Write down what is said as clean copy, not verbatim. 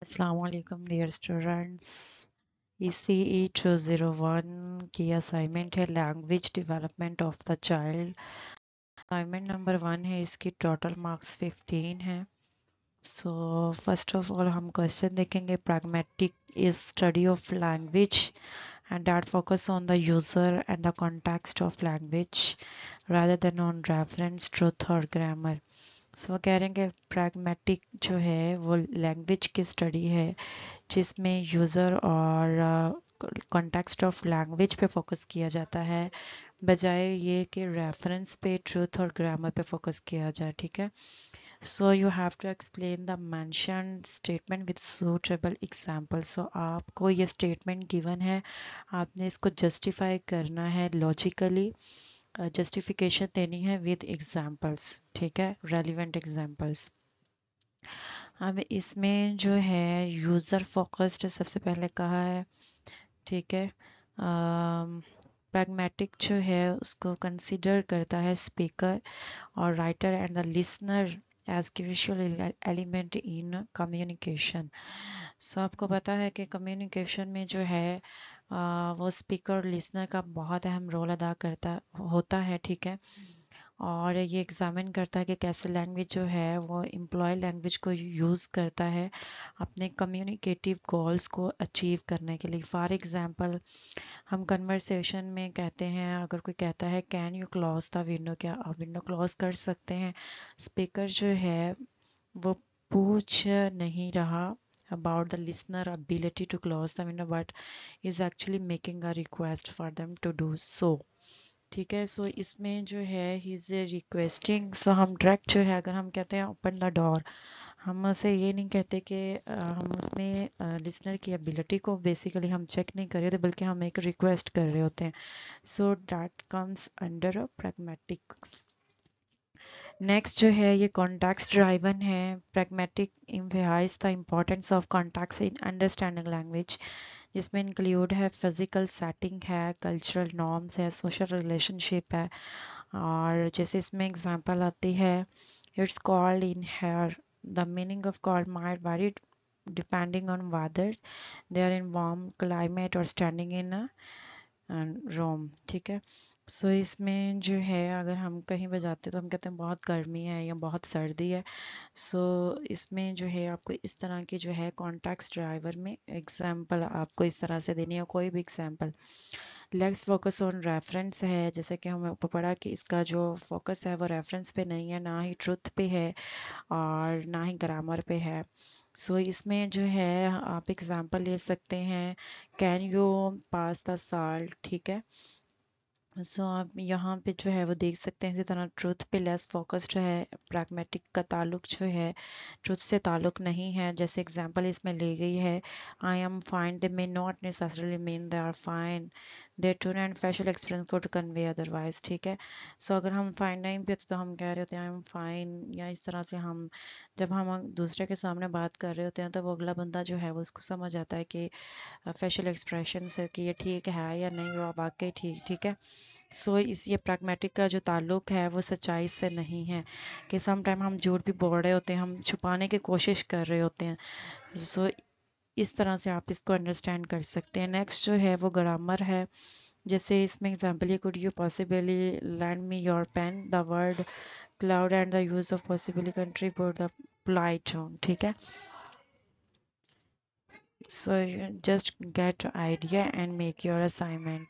अस्सलामुअलैकुम dear students. ECE 201 की assignment है language development of the child. Assignment number 1 है, इसकी टोटल मार्क्स 15 है। सो फर्स्ट ऑफ ऑल हम क्वेश्चन देखेंगे। Pragmatic is study of language and that focus on the user and the context of language rather than on reference, truth or grammar। सो कह रहे हैं कि pragmatic जो है वो लैंग्वेज की स्टडी है जिसमें यूज़र और कॉन्टेक्स्ट ऑफ लैंग्वेज पे फोकस किया जाता है, बजाय ये कि रेफरेंस पे, ट्रूथ और ग्रामर पे फोकस किया जाए। ठीक है। So you have to explain the mentioned statement with suitable example. So आपको ये स्टेटमेंट गिवन है, आपने इसको जस्टिफाई करना है लॉजिकली, जस्टिफिकेशन देनी है विद एग्जांपल्स। ठीक है, रेलिवेंट एग्जांपल्स। अब इसमें जो है यूज़र फोकस्ड सबसे पहले कहा है। ठीक है। प्रैग्मेटिक जो है उसको कंसिडर करता है स्पीकर और writer and the listener as crucial element in communication. So आपको पता है कि कम्युनिकेशन में जो है वो स्पीकर और लिसनर का बहुत अहम रोल अदा करता होता है। ठीक है। और ये एग्जामिन करता है कि कैसे लैंग्वेज जो है वो एम्प्लॉय लैंग्वेज को यूज़ करता है अपने कम्युनिकेटिव गोल्स को अचीव करने के लिए। फॉर एग्जांपल, हम कन्वर्सेशन में कहते हैं, अगर कोई कहता है can you close the window, क्या आप विंडो क्लोज कर सकते हैं। स्पीकर जो है वो पूछ नहीं रहा about the listener ability to close the window but is actually making a request for them to do so। ठीक है। सो इसमें जो है ही इज रिक्वेस्टिंग। सो हम डायरेक्ट जो है, अगर हम कहते हैं ओपन द डोर, हम उसे ये नहीं कहते कि हम उसमें लिसनर की एबिलिटी को बेसिकली हम चेक नहीं कर रहे होते, बल्कि हम एक रिक्वेस्ट कर रहे होते हैं। So that comes under pragmatics. Next जो है ये कॉन्टेक्स्ट ड्राइवन है। Pragmatic emphasize the importance of context in understanding language, जिसमें इंक्लूड है फिजिकल सेटिंग है, कल्चरल नॉर्म्स है, सोशल रिलेशनशिप है। और जैसे इसमें एग्जांपल आती है, it's cold in here, the meaning of cold might vary depending on whether they are in warm climate और स्टैंडिंग इन रोम। ठीक है। सो इसमें जो है अगर हम कहीं पे जाते हैं तो हम कहते हैं बहुत गर्मी है या बहुत सर्दी है। सो इसमें जो है आपको इस तरह की जो है कॉन्टेक्स्ट ड्राइवर में एग्जांपल आपको इस तरह से देनी है, कोई भी example. Let's focus on reference है, जैसे कि हमें ऊपर पढ़ा कि इसका जो फोकस है वो रेफरेंस पे नहीं है, ना ही ट्रुथ पे है और ना ही ग्रामर पे है। सो इसमें जो है आप एग्जांपल ले सकते हैं, can you pass the salt. ठीक है। सो आप यहाँ पे जो है वो देख सकते हैं, इसी तरह ट्रुथ पे लेस फोकस जो है, प्रैग्मेटिक का ताल्लुक जो है ट्रुथ से ताल्लुक नहीं है। जैसे एग्जांपल इसमें ली गई है, I am fine, they may not necessarily mean they are fine, they tone and facial expression को टू कन्वे अदरवाइज। ठीक है। सो अगर हम फाइन नहीं भी होते तो हम कह रहे होते हैं आई एम फाइन, या इस तरह से हम जब हम दूसरे के सामने बात कर रहे होते हैं तो वो अगला बंदा जो है वो उसको समझ आता है कि फेशियल एक्सप्रेशन से कि ये ठीक है या नहीं, वो वाकई ठीक। ठीक है। सो इस ये प्रैग्मेटिक का जो ताल्लुक है वो सच्चाई से नहीं है, कि सम टाइम हम झूठ भी बोल रहे होते हैं, हम छुपाने की कोशिश कर रहे होते हैं। सो इस तरह से आप इसको अंडरस्टैंड कर सकते हैं। नेक्स्ट जो है वो ग्रामर है। जैसे इसमें एग्जांपल ये, could you possibly lend me your pen, the word could and the use of possibly contribute the polite tone. ठीक है। So just get idea and make your assignment.